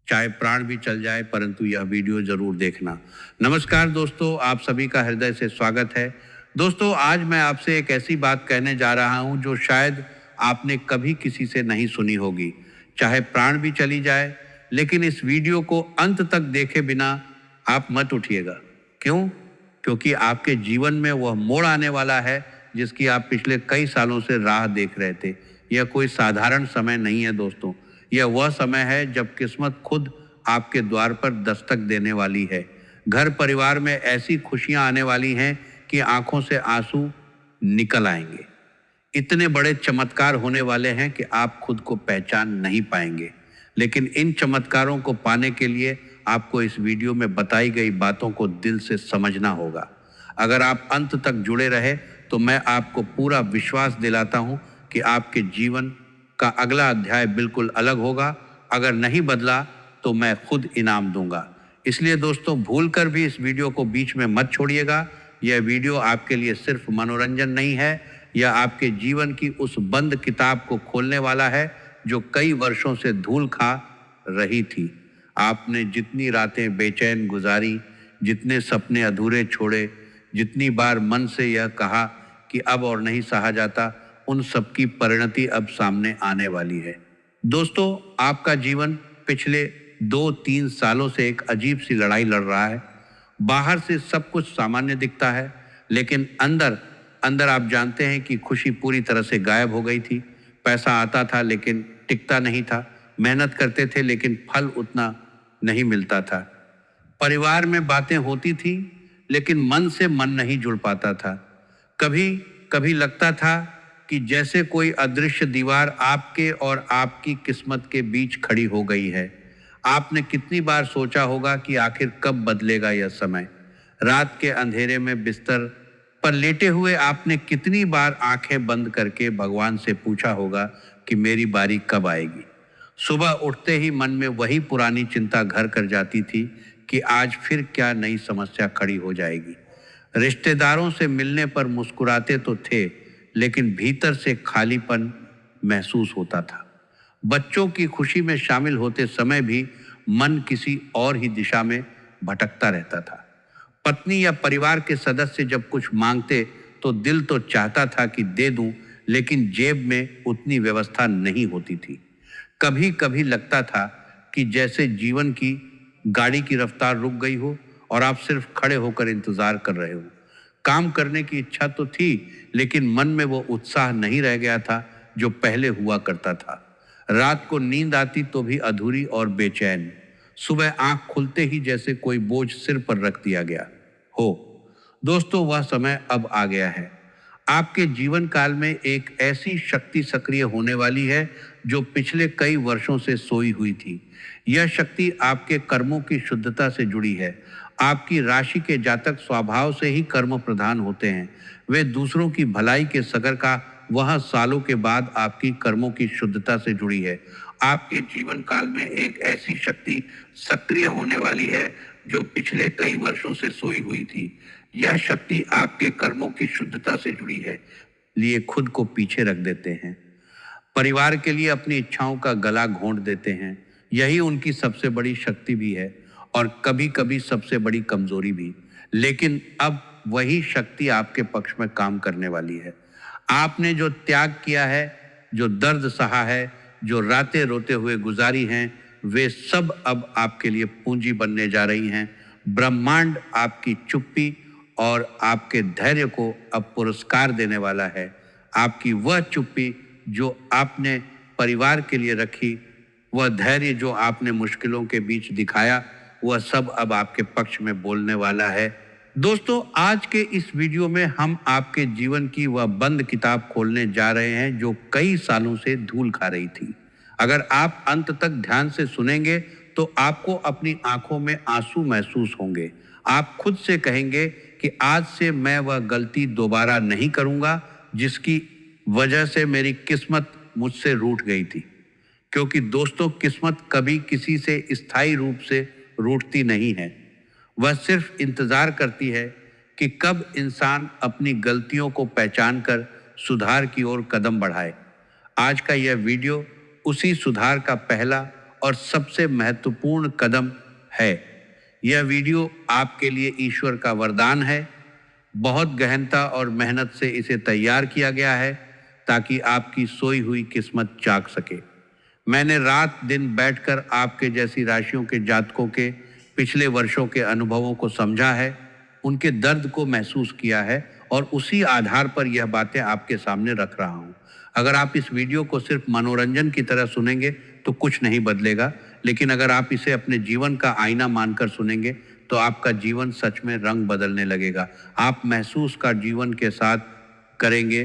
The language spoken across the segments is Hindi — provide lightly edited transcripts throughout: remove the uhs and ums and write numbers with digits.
चाहे प्राण भी चल जाए, परंतु यह वीडियो जरूर देखना। नमस्कार दोस्तों, आप सभी का हृदय से स्वागत है। दोस्तों, आज मैं आपसे एक ऐसी बात कहने जा रहा हूं जो शायद आपने कभी किसी से नहीं सुनी होगी। चाहे प्राण भी चली जाए, लेकिन इस वीडियो को अंत तक देखे बिना आप मत उठिएगा। क्यों? क्योंकि आपके जीवन में वह मोड़ आने वाला है जिसकी आप पिछले कई सालों से राह देख रहे थे। यह कोई साधारण समय नहीं है दोस्तों, यह वह समय है जब किस्मत खुद आपके द्वार पर दस्तक देने वाली है। घर परिवार में ऐसी खुशियां आने वाली हैं कि आंखों से आंसू निकल आएंगे। इतने बड़े चमत्कार होने वाले हैं कि आप खुद को पहचान नहीं पाएंगे। लेकिन इन चमत्कारों को पाने के लिए आपको इस वीडियो में बताई गई बातों को दिल से समझना होगा। अगर आप अंत तक जुड़े रहे तो मैं आपको पूरा विश्वास दिलाता हूं कि आपके जीवन का अगला अध्याय बिल्कुल अलग होगा। अगर नहीं बदला तो मैं खुद इनाम दूंगा। इसलिए दोस्तों, भूलकर भी इस वीडियो को बीच में मत छोड़िएगा। यह वीडियो आपके लिए सिर्फ मनोरंजन नहीं है, यह आपके जीवन की उस बंद किताब को खोलने वाला है जो कई वर्षों से धूल खा रही थी। आपने जितनी रातें बेचैन गुजारी, जितने सपने अधूरे छोड़े, जितनी बार मन से यह कहा कि अब और नहीं सहा जाता, उन सब की परिणति अब सामने आने वाली है। दोस्तों, आपका जीवन पिछले 2-3 सालों से एक अजीब सी लड़ाई लड़ रहा है। बाहर से सब कुछ सामान्य दिखता है, लेकिन अंदर अंदर आप जानते हैं कि खुशी पूरी तरह से गायब हो गई थी। पैसा आता था लेकिन टिकता नहीं था। मेहनत करते थे लेकिन फल उतना नहीं मिलता था। परिवार में बातें होती थी लेकिन मन से मन नहीं जुड़ पाता था। कभी कभी लगता था कि जैसे कोई अदृश्य दीवार आपके और आपकी किस्मत के बीच खड़ी हो गई है। आपने कितनी बार सोचा होगा कि आखिर कब बदलेगा यह समय। रात के अंधेरे में बिस्तर पर लेटे हुए आपने कितनी बार आंखें बंद करके भगवान से पूछा होगा कि मेरी बारी कब आएगी। सुबह उठते ही मन में वही पुरानी चिंता घर कर जाती थी कि आज फिर क्या नई समस्या खड़ी हो जाएगी। रिश्तेदारों से मिलने पर मुस्कुराते तो थे, लेकिन भीतर से खालीपन महसूस होता था। बच्चों की खुशी में शामिल होते समय भी मन किसी और ही दिशा में भटकता रहता था। पत्नी या परिवार के सदस्य जब कुछ मांगते तो दिल तो चाहता था कि दे दूं, लेकिन जेब में उतनी व्यवस्था नहीं होती थी। कभी कभी लगता था कि जैसे जीवन की गाड़ी की रफ्तार रुक गई हो और आप सिर्फ खड़े होकर इंतजार कर रहे हो। काम करने की इच्छा तो थी, लेकिन मन में वो उत्साह नहीं रह गया था जो पहले हुआ करता था। रात को नींद आती तो भी अधूरी और बेचैन। सुबह आंख खुलते ही जैसे कोई बोझ सिर पर रख दिया गया हो। दोस्तों, वह समय अब आ गया है। आपके जीवन काल में एक ऐसी शक्ति सक्रिय होने वाली है जो पिछले कई वर्षों से सोई हुई थी। यह शक्ति आपके कर्मों की शुद्धता से जुड़ी है। आपकी राशि के जातक स्वभाव से ही कर्म प्रधान होते हैं। वे दूसरों की भलाई के सगर का वह सालों के बाद आपकी कर्मों की शुद्धता से जुड़ी है। आपके जीवन काल में एक ऐसी शक्ति सक्रिय होने वाली है जो पिछले कई वर्षों से सोई हुई थी। यह शक्ति आपके कर्मों की शुद्धता से जुड़ी है, लिए खुद को पीछे रख देते हैं। परिवार के लिए अपनी इच्छाओं का गला घोंट देते हैं। यही उनकी सबसे बड़ी शक्ति भी है और कभी कभी सबसे बड़ी कमजोरी भी। लेकिन अब वही शक्ति आपके पक्ष में काम करने वाली है। आपने जो त्याग किया है, जो दर्द सहा है, जो रातें रोते हुए गुजारी हैं, वे सब अब आपके लिए पूंजी बनने जा रही हैं। ब्रह्मांड आपकी चुप्पी और आपके धैर्य को अब पुरस्कार देने वाला है। आपकी वह चुप्पी जो आपने परिवार के लिए रखी, वह धैर्य जो आपने मुश्किलों के बीच दिखाया, वह सब अब आपके पक्ष में बोलने वाला है। दोस्तों, आज के इस वीडियो में हम आपके जीवन की वह बंद किताब खोलने जा रहे हैं जो कई सालों से धूल खा रही थी। अगर आप अंत तक ध्यान से सुनेंगे तो आपको अपनी आंखों में आंसू महसूस होंगे। आप खुद से कहेंगे कि आज से मैं वह गलती दोबारा नहीं करूंगा जिसकी वजह से मेरी किस्मत मुझसे रूठ गई थी। क्योंकि दोस्तों, किस्मत कभी किसी से स्थायी रूप से रूठती नहीं है। वह सिर्फ इंतजार करती है कि कब इंसान अपनी गलतियों को पहचान कर सुधार की ओर कदम बढ़ाए। आज का यह वीडियो उसी सुधार का पहला और सबसे महत्वपूर्ण कदम है। यह वीडियो आपके लिए ईश्वर का वरदान है। बहुत गहनता और मेहनत से इसे तैयार किया गया है ताकि आपकी सोई हुई किस्मत जाग सके। मैंने रात दिन बैठकर आपके जैसी राशियों के जातकों के पिछले वर्षों के अनुभवों को समझा है, उनके दर्द को महसूस किया है और उसी आधार पर यह बातें आपके सामने रख रहा हूँ। अगर आप इस वीडियो को सिर्फ मनोरंजन की तरह सुनेंगे तो कुछ नहीं बदलेगा, लेकिन अगर आप इसे अपने जीवन का आईना मानकर सुनेंगे तो आपका जीवन सच में रंग बदलने लगेगा। आप महसूस का जीवन के साथ करेंगे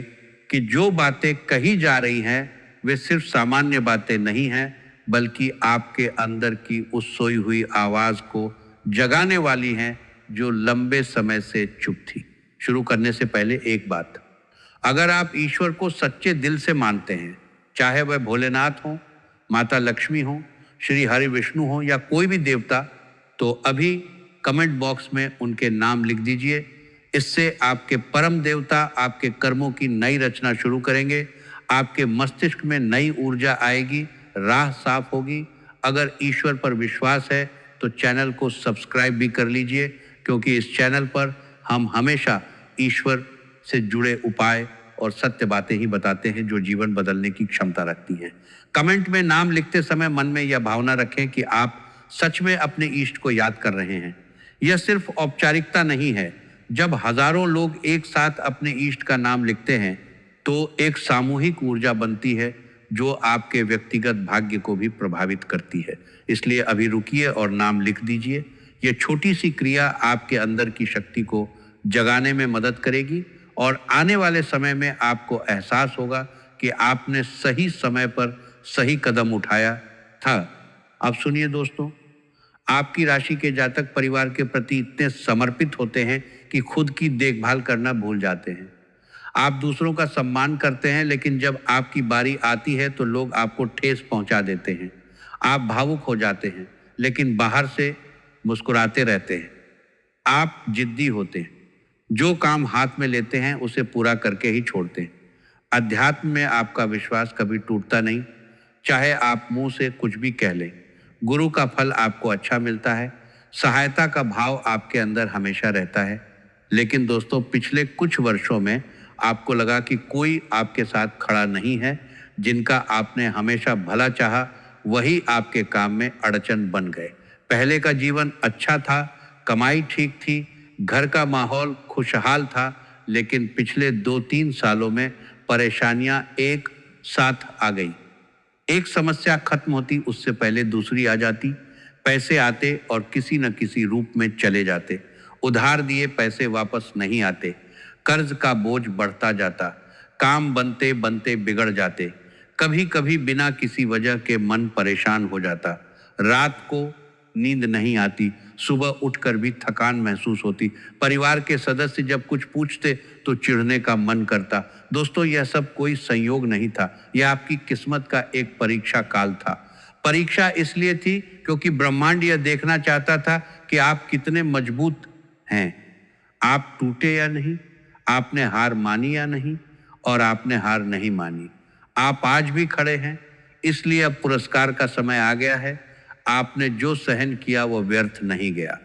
कि जो बातें कही जा रही हैं वे सिर्फ सामान्य बातें नहीं हैं, बल्कि आपके अंदर की उस सोई हुई आवाज़ को जगाने वाली हैं जो लंबे समय से चुप थी। शुरू करने से पहले एक बात, अगर आप ईश्वर को सच्चे दिल से मानते हैं, चाहे वह भोलेनाथ हो, माता लक्ष्मी हो, श्री हरि विष्णु हो या कोई भी देवता, तो अभी कमेंट बॉक्स में उनके नाम लिख दीजिए। इससे आपके परम देवता आपके कर्मों की नई रचना शुरू करेंगे, आपके मस्तिष्क में नई ऊर्जा आएगी, राह साफ होगी। अगर ईश्वर पर विश्वास है तो चैनल को सब्सक्राइब भी कर लीजिए, क्योंकि इस चैनल पर हम हमेशा ईश्वर से जुड़े उपाय और सत्य बातें ही बताते हैं जो जीवन बदलने की क्षमता रखती हैं। कमेंट में नाम लिखते समय मन में यह भावना रखें कि आप सच में अपने इष्ट को याद कर रहे हैं। यह सिर्फ औपचारिकता नहीं है। जब हजारों लोग एक साथ अपने इष्ट का नाम लिखते हैं तो एक सामूहिक ऊर्जा बनती है जो आपके व्यक्तिगत भाग्य को भी प्रभावित करती है। इसलिए अभी रुकिए और नाम लिख दीजिए। यह छोटी सी क्रिया आपके अंदर की शक्ति को जगाने में मदद करेगी और आने वाले समय में आपको एहसास होगा कि आपने सही समय पर सही कदम उठाया था। अब सुनिए दोस्तों, आपकी राशि के जातक परिवार के प्रति इतने समर्पित होते हैं कि खुद की देखभाल करना भूल जाते हैं। आप दूसरों का सम्मान करते हैं, लेकिन जब आपकी बारी आती है तो लोग आपको ठेस पहुंचा देते हैं। आप भावुक हो जाते हैं, लेकिन बाहर से मुस्कुराते रहते हैं। आप जिद्दी होते हैं, जो काम हाथ में लेते हैं उसे पूरा करके ही छोड़ते हैं। अध्यात्म में आपका विश्वास कभी टूटता नहीं, चाहे आप मुंह से कुछ भी कह लें। गुरु का फल आपको अच्छा मिलता है, सहायता का भाव आपके अंदर हमेशा रहता है। लेकिन दोस्तों, पिछले कुछ वर्षों में आपको लगा कि कोई आपके साथ खड़ा नहीं है। जिनका आपने हमेशा भला चाहा वही आपके काम में अड़चन बन गए। पहले का जीवन अच्छा था, कमाई ठीक थी, घर का माहौल खुशहाल था, लेकिन पिछले 2-3 सालों में परेशानियां एक साथ आ गई। एक समस्या खत्म होती उससे पहले दूसरी आ जाती। पैसे आते और किसी न किसी रूप में चले जाते। उधार दिए पैसे वापस नहीं आते। कर्ज का बोझ बढ़ता जाता। काम बनते बनते बिगड़ जाते। कभी कभी बिना किसी वजह के मन परेशान हो जाता। रात को नींद नहीं आती, सुबह उठकर भी थकान महसूस होती। परिवार के सदस्य जब कुछ पूछते तो चिढ़ने का मन करता। दोस्तों, यह सब कोई संयोग नहीं था, यह आपकी किस्मत का एक परीक्षा काल था। परीक्षा इसलिए थी क्योंकि ब्रह्मांड यह देखना चाहता था कि आप कितने मजबूत हैं। आप टूटे या नहीं, आपने हार मानी या नहीं, और आपने हार नहीं मानी। आप आज भी खड़े हैं, इसलिए अब पुरस्कार का समय आ गया है। आपने जो सहन किया वो व्यर्थ नहीं गया।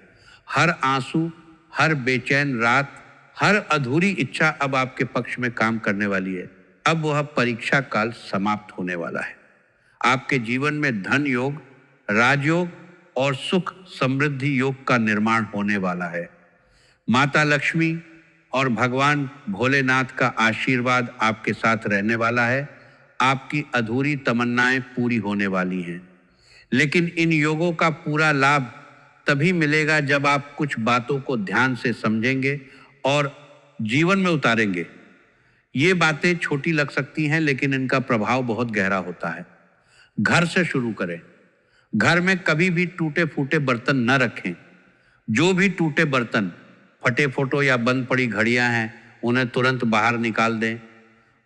हर आंसू, हर बेचैन रात, हर अधूरी इच्छा अब आपके पक्ष में काम करने वाली है। अब वह परीक्षा काल समाप्त होने वाला है। आपके जीवन में धन योग, राजयोग और सुख समृद्धि योग का निर्माण होने वाला है। माता लक्ष्मी और भगवान भोलेनाथ का आशीर्वाद आपके साथ रहने वाला है। आपकी अधूरी तमन्नाएं पूरी होने वाली हैं। लेकिन इन योगों का पूरा लाभ तभी मिलेगा जब आप कुछ बातों को ध्यान से समझेंगे और जीवन में उतारेंगे। ये बातें छोटी लग सकती हैं, लेकिन इनका प्रभाव बहुत गहरा होता है। घर से शुरू करें। घर में कभी भी टूटे फूटे बर्तन न रखें। जो भी टूटे बर्तन, फटे फोटो या बंद पड़ी घड़ियां हैं, उन्हें तुरंत बाहर निकाल दें।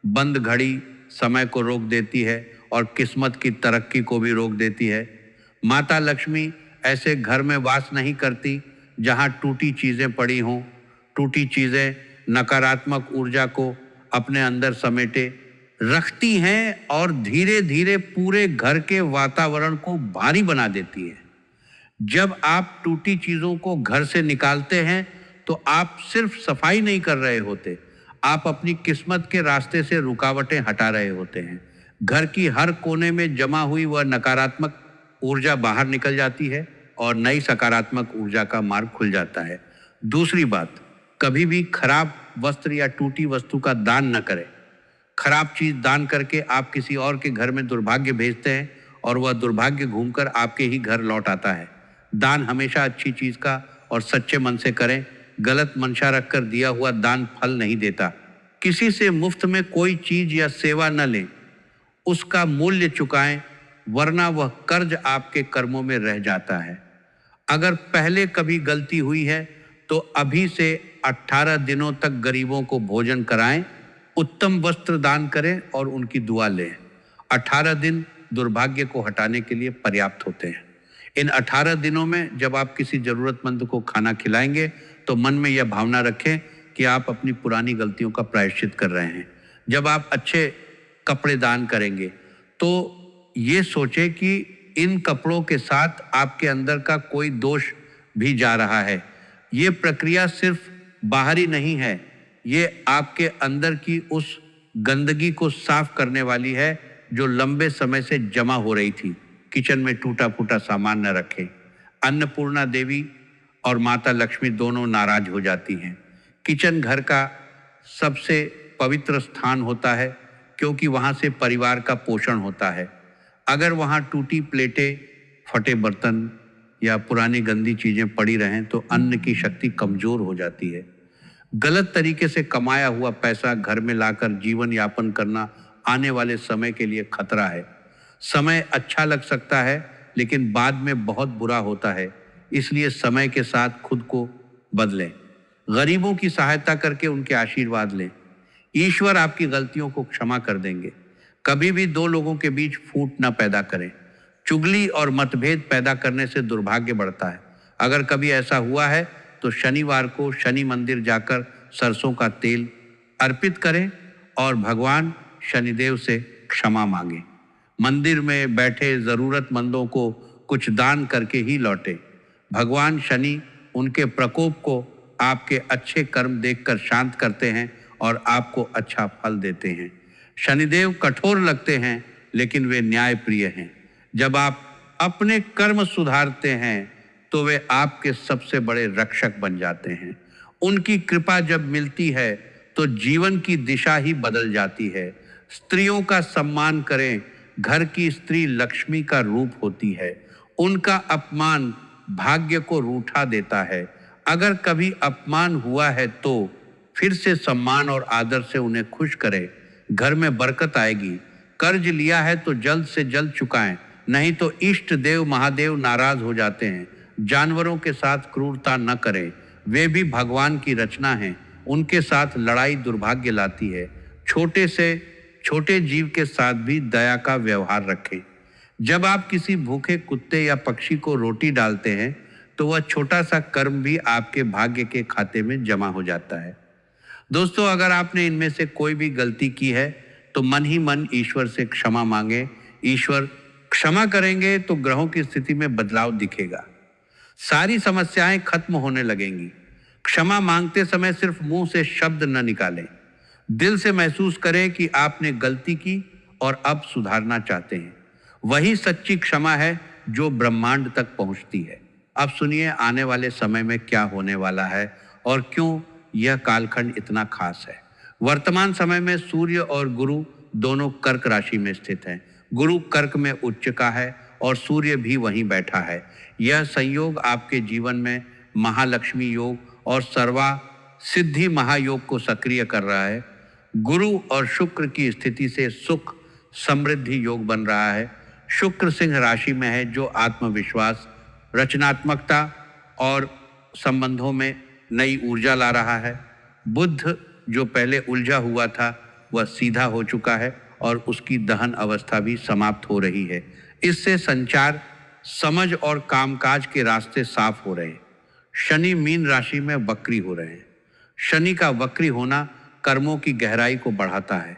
बंद घड़ी समय को रोक देती है और किस्मत की तरक्की को भी रोक देती है। माता लक्ष्मी ऐसे घर में वास नहीं करती जहां टूटी चीजें पड़ी हों। टूटी चीजें नकारात्मक ऊर्जा को अपने अंदर समेटे। रखती हैं और धीरे धीरे पूरे घर के वातावरण को भारी बना देती है। जब आप टूटी चीजों को घर से निकालते हैं तो आप सिर्फ सफाई नहीं कर रहे होते, आप अपनी किस्मत के रास्ते से रुकावटें हटा रहे होते हैं। घर की हर कोने में जमा हुई वह नकारात्मक ऊर्जा बाहर निकल जाती है और नई सकारात्मक ऊर्जा का मार्ग खुल जाता है। दूसरी बात, कभी भी खराब वस्त्र या टूटी वस्तु का दान न करें। खराब चीज दान करके आप किसी और के घर में दुर्भाग्य भेजते हैं और वह दुर्भाग्य घूमकर आपके ही घर लौट आता है। दान हमेशा अच्छी चीज का और सच्चे मन से करें। गलत मंशा रखकर दिया हुआ दान फल नहीं देता। किसी से मुफ्त में कोई चीज या सेवा न लें, उसका मूल्य चुकाएं, वरना वह कर्ज आपके कर्मों में रह जाता है। अगर पहले कभी गलती हुई है तो अभी से 18 दिनों तक गरीबों को भोजन कराएं, उत्तम वस्त्र दान करें और उनकी दुआ लें। 18 दिन दुर्भाग्य को हटाने के लिए पर्याप्त होते हैं। इन 18 दिनों में जब आप किसी जरूरतमंद को खाना खिलाएंगे तो मन में यह भावना रखें कि आप अपनी पुरानी गलतियों का प्रायश्चित कर रहे हैं। जब आप अच्छे कपड़े दान करेंगे तो ये सोचें कि इन कपड़ों के साथ आपके अंदर का कोई दोष भी जा रहा है। ये प्रक्रिया सिर्फ बाहरी नहीं है, ये आपके अंदर की उस गंदगी को साफ करने वाली है जो लंबे समय से जमा हो रही थी। किचन में टूटा फूटा सामान न रखें। अन्नपूर्णा देवी और माता लक्ष्मी दोनों नाराज हो जाती हैं। किचन घर का सबसे पवित्र स्थान होता है क्योंकि वहाँ से परिवार का पोषण होता है। अगर वहाँ टूटी प्लेटें, फटे बर्तन या पुरानी गंदी चीजें पड़ी रहें तो अन्न की शक्ति कमजोर हो जाती है। गलत तरीके से कमाया हुआ पैसा घर में लाकर जीवन यापन करना आने वाले समय के लिए खतरा है। समय अच्छा लग सकता है लेकिन बाद में बहुत बुरा होता है, इसलिए समय के साथ खुद को बदलें। गरीबों की सहायता करके उनके आशीर्वाद लें। ईश्वर आपकी गलतियों को क्षमा कर देंगे। कभी भी दो लोगों के बीच फूट न पैदा करें। चुगली और मतभेद पैदा करने से दुर्भाग्य बढ़ता है। अगर कभी ऐसा हुआ है तो शनिवार को शनि मंदिर जाकर सरसों का तेल अर्पित करें और भगवान शनिदेव से क्षमा मांगें। मंदिर में बैठे जरूरतमंदों को कुछ दान करके ही लौटें। भगवान शनि उनके प्रकोप को आपके अच्छे कर्म देखकर शांत करते हैं और आपको अच्छा फल देते हैं। शनिदेव कठोर लगते हैं लेकिन वे न्यायप्रिय हैं। जब आप अपने कर्म सुधारते हैं तो वे आपके सबसे बड़े रक्षक बन जाते हैं। उनकी कृपा जब मिलती है तो जीवन की दिशा ही बदल जाती है। स्त्रियों का सम्मान करें। घर की स्त्री लक्ष्मी का रूप होती है। उनका अपमान भाग्य को रूठा देता है। अगर कभी अपमान हुआ है तो फिर से सम्मान और आदर से उन्हें खुश करें। घर में बरकत आएगी। कर्ज लिया है तो जल्द से जल्द चुकाएं, नहीं तो इष्ट देव महादेव नाराज हो जाते हैं। जानवरों के साथ क्रूरता न करें, वे भी भगवान की रचना हैं। उनके साथ लड़ाई दुर्भाग्य लाती है। छोटे से छोटे जीव के साथ भी दया का व्यवहार रखें। जब आप किसी भूखे कुत्ते या पक्षी को रोटी डालते हैं तो वह छोटा सा कर्म भी आपके भाग्य के खाते में जमा हो जाता है। दोस्तों, अगर आपने इनमें से कोई भी गलती की है तो मन ही मन ईश्वर से क्षमा मांगे। ईश्वर क्षमा करेंगे तो ग्रहों की स्थिति में बदलाव दिखेगा। सारी समस्याएं खत्म होने लगेंगी। क्षमा मांगते समय सिर्फ मुंह से शब्द न निकालें। दिल से महसूस करें कि आपने गलती की और अब सुधारना चाहते हैं। वही सच्ची क्षमा है जो ब्रह्मांड तक पहुंचती है। अब सुनिए आने वाले समय में क्या होने वाला है और क्यों यह कालखंड इतना खास है। वर्तमान समय में सूर्य और गुरु दोनों कर्क राशि में स्थित हैं। गुरु कर्क में उच्च का है और सूर्य भी वहीं बैठा है। यह संयोग आपके जीवन में महालक्ष्मी योग और सर्वा सिद्धि महायोग को सक्रिय कर रहा है। गुरु और शुक्र की स्थिति से सुख समृद्धि योग बन रहा है। शुक्र सिंह राशि में है जो आत्मविश्वास, रचनात्मकता और संबंधों में नई ऊर्जा ला रहा है। बुध जो पहले उलझा हुआ था वह सीधा हो चुका है और उसकी दहन अवस्था भी समाप्त हो रही है। इससे संचार, समझ और कामकाज के रास्ते साफ हो रहे हैं। शनि मीन राशि में वक्री हो रहे हैं। शनि का वक्री होना कर्मों की गहराई को बढ़ाता है।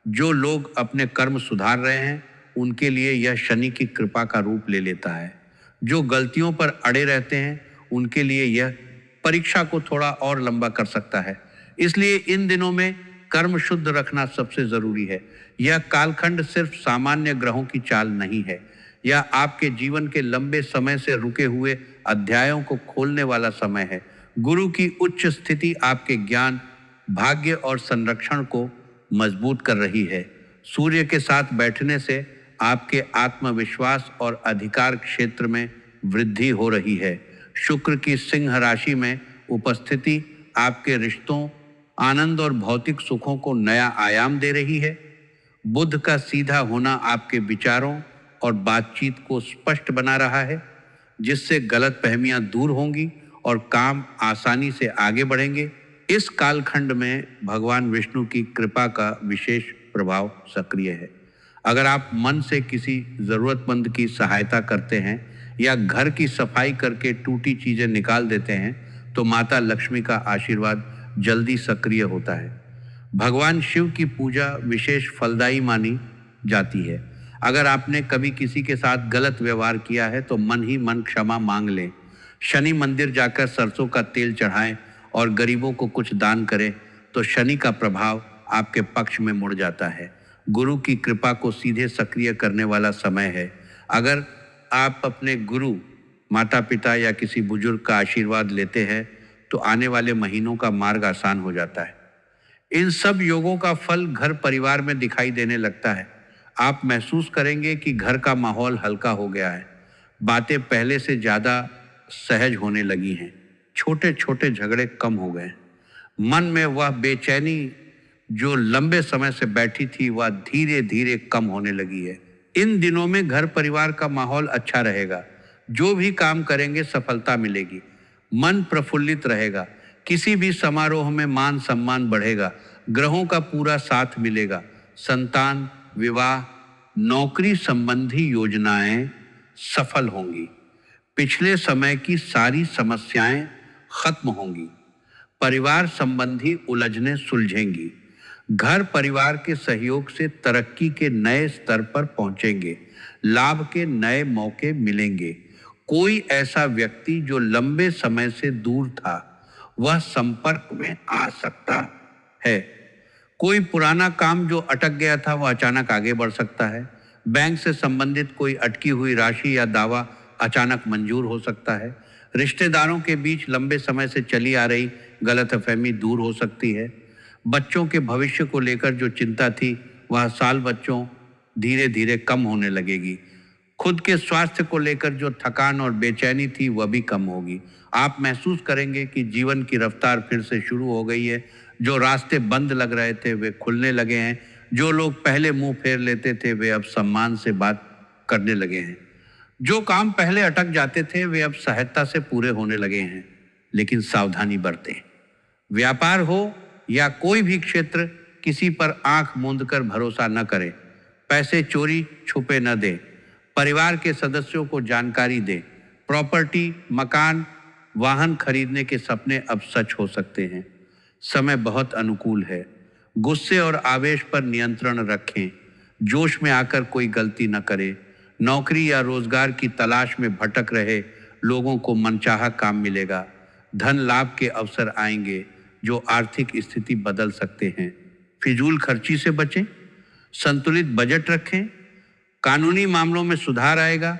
जो लोग अपने कर्म सुधार रहे हैं उनके लिए यह शनि की कृपा का रूप ले लेता है। जो गलतियों पर अड़े रहते हैं उनके लिए यह परीक्षा को थोड़ा और लंबा कर सकता है। इसलिए इन दिनों में कर्म शुद्ध रखना सबसे जरूरी है। यह कालखंड सिर्फ सामान्य ग्रहों की चाल नहीं है, यह आपके जीवन के लंबे समय से रुके हुए अध्यायों को खोलने वाला समय है। गुरु की उच्च स्थिति आपके ज्ञान, भाग्य और संरक्षण को मजबूत कर रही है। सूर्य के साथ बैठने से आपके आत्मविश्वास और अधिकार क्षेत्र में वृद्धि हो रही है। शुक्र की सिंह राशि में उपस्थिति आपके रिश्तों, आनंद और भौतिक सुखों को नया आयाम दे रही है। बुध का सीधा होना आपके विचारों और बातचीत को स्पष्ट बना रहा है, जिससे गलतफहमियां दूर होंगी और काम आसानी से आगे बढ़ेंगे। इस कालखंड में भगवान विष्णु की कृपा का विशेष प्रभाव सक्रिय है। अगर आप मन से किसी जरूरतमंद की सहायता करते हैं या घर की सफाई करके टूटी चीजें निकाल देते हैं तो माता लक्ष्मी का आशीर्वाद जल्दी सक्रिय होता है। भगवान शिव की पूजा विशेष फलदायी मानी जाती है। अगर आपने कभी किसी के साथ गलत व्यवहार किया है तो मन ही मन क्षमा मांग लें। शनि मंदिर जाकर सरसों का तेल चढ़ाएं और गरीबों को कुछ दान करें तो शनि का प्रभाव आपके पक्ष में मुड़ जाता है। गुरु की कृपा को सीधे सक्रिय करने वाला समय है। अगर आप अपने गुरु, माता पिता या किसी बुजुर्ग का आशीर्वाद लेते हैं तो आने वाले महीनों का मार्ग आसान हो जाता है। इन सब योगों का फल घर परिवार में दिखाई देने लगता है। आप महसूस करेंगे कि घर का माहौल हल्का हो गया है। बातें पहले से ज़्यादा सहज होने लगी हैं। छोटे छोटे झगड़े कम हो गए। मन में वह बेचैनी जो लंबे समय से बैठी थी वह धीरे धीरे कम होने लगी है। इन दिनों में घर परिवार का माहौल अच्छा रहेगा। जो भी काम करेंगे सफलता मिलेगी। मन प्रफुल्लित रहेगा। किसी भी समारोह में मान सम्मान बढ़ेगा। ग्रहों का पूरा साथ मिलेगा। संतान, विवाह, नौकरी संबंधी योजनाएं सफल होंगी। पिछले समय की सारी समस्याएं खत्म होंगी। परिवार संबंधी उलझनें सुलझेंगी। घर परिवार के सहयोग से तरक्की के नए स्तर पर पहुंचेंगे। लाभ के नए मौके मिलेंगे। कोई ऐसा व्यक्ति जो लंबे समय से दूर था वह संपर्क में आ सकता है। कोई पुराना काम जो अटक गया था वह अचानक आगे बढ़ सकता है। बैंक से संबंधित कोई अटकी हुई राशि या दावा अचानक मंजूर हो सकता है। रिश्तेदारों के बीच लंबे समय से चली आ रही गलतफहमी दूर हो सकती है। बच्चों के भविष्य को लेकर जो चिंता थी वह साल बच्चों धीरे धीरे कम होने लगेगी। खुद के स्वास्थ्य को लेकर जो थकान और बेचैनी थी वह भी कम होगी। आप महसूस करेंगे कि जीवन की रफ्तार फिर से शुरू हो गई है। जो रास्ते बंद लग रहे थे वे खुलने लगे हैं। जो लोग पहले मुंह फेर लेते थे वे अब सम्मान से बात करने लगे हैं। जो काम पहले अटक जाते थे वे अब सहजता से पूरे होने लगे हैं। लेकिन सावधानी बरतें। व्यापार हो या कोई भी क्षेत्र, किसी पर आंख मूंद कर भरोसा न करें। पैसे चोरी छुपे न दें। परिवार के सदस्यों को जानकारी दें। प्रॉपर्टी, मकान, वाहन खरीदने के सपने अब सच हो सकते हैं। समय बहुत अनुकूल है। गुस्से और आवेश पर नियंत्रण रखें। जोश में आकर कोई गलती न करें। नौकरी या रोजगार की तलाश में भटक रहे लोगों को मनचाहा काम मिलेगा। धन लाभ के अवसर आएंगे जो आर्थिक स्थिति बदल सकते हैं। फिजूल खर्ची से बचें। संतुलित बजट रखें। कानूनी मामलों में सुधार आएगा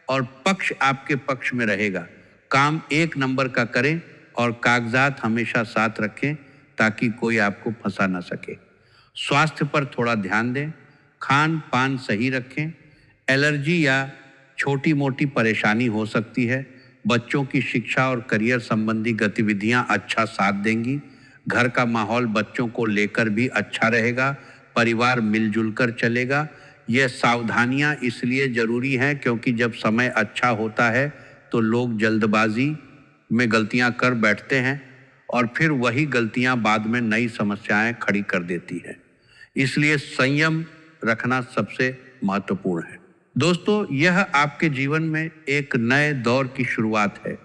और पक्ष आपके पक्ष में रहेगा। काम एक नंबर का करें और कागजात हमेशा साथ रखें ताकि कोई आपको फंसा ना सके। स्वास्थ्य पर थोड़ा ध्यान दें। खान पान सही रखें। एलर्जी या छोटी मोटी परेशानी हो सकती है। बच्चों की शिक्षा और करियर संबंधी गतिविधियां अच्छा साथ देंगी। घर का माहौल बच्चों को लेकर भी अच्छा रहेगा। परिवार मिलजुल कर चलेगा। यह सावधानियां इसलिए जरूरी हैं क्योंकि जब समय अच्छा होता है तो लोग जल्दबाजी में गलतियां कर बैठते हैं और फिर वही गलतियां बाद में नई समस्याएं खड़ी कर देती है। इसलिए संयम रखना सबसे महत्वपूर्ण है। दोस्तों, यह आपके जीवन में एक नए दौर की शुरुआत है।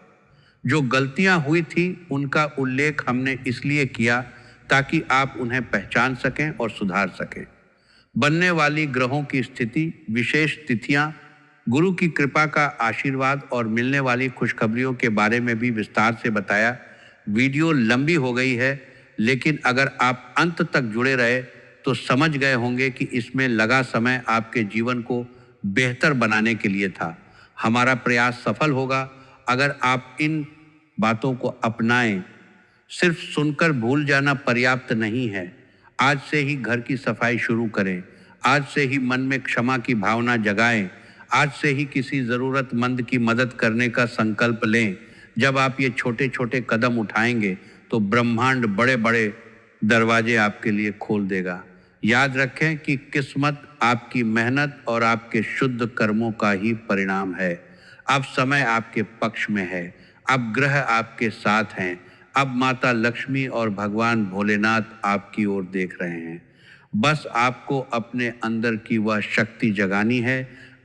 जो गलतियां हुई थी उनका उल्लेख हमने इसलिए किया ताकि आप उन्हें पहचान सकें और सुधार सकें। बनने वाली ग्रहों की स्थिति, विशेष तिथियां, गुरु की कृपा का आशीर्वाद और मिलने वाली खुशखबरियों के बारे में भी विस्तार से बताया। वीडियो लंबी हो गई है, लेकिन अगर आप अंत तक जुड़े रहे तो समझ गए होंगे कि इसमें लगा समय आपके जीवन को बेहतर बनाने के लिए था। हमारा प्रयास सफल होगा अगर आप इन बातों को अपनाएं। सिर्फ सुनकर भूल जाना पर्याप्त नहीं है। आज से ही घर की सफाई शुरू करें। आज से ही मन में क्षमा की भावना जगाएं। आज से ही किसी ज़रूरतमंद की मदद करने का संकल्प लें। जब आप ये छोटे छोटे कदम उठाएंगे तो ब्रह्मांड बड़े बड़े दरवाजे आपके लिए खोल देगा। याद रखें कि किस्मत आपकी मेहनत और आपके शुद्ध कर्मों का ही परिणाम है। अब समय आपके पक्ष में है। अब ग्रह आपके साथ हैं। अब माता लक्ष्मी और भगवान भोलेनाथ आपकी ओर देख रहे हैं। बस आपको अपने अंदर की वह शक्ति जगानी है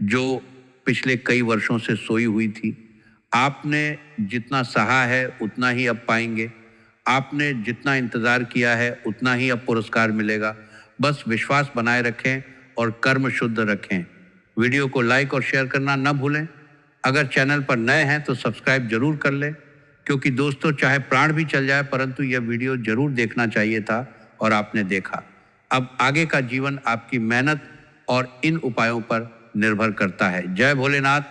जो पिछले कई वर्षों से सोई हुई थी। आपने जितना सहा है उतना ही अब पाएंगे। आपने जितना इंतज़ार किया है उतना ही अब पुरस्कार मिलेगा। बस विश्वास बनाए रखें और कर्म शुद्ध रखें। वीडियो को लाइक और शेयर करना न भूलें। अगर चैनल पर नए हैं तो सब्सक्राइब जरूर कर लें, क्योंकि दोस्तों चाहे प्राण भी चल जाए परंतु यह वीडियो जरूर देखना चाहिए था और आपने देखा। अब आगे का जीवन आपकी मेहनत और इन उपायों पर निर्भर करता है। जय भोलेनाथ।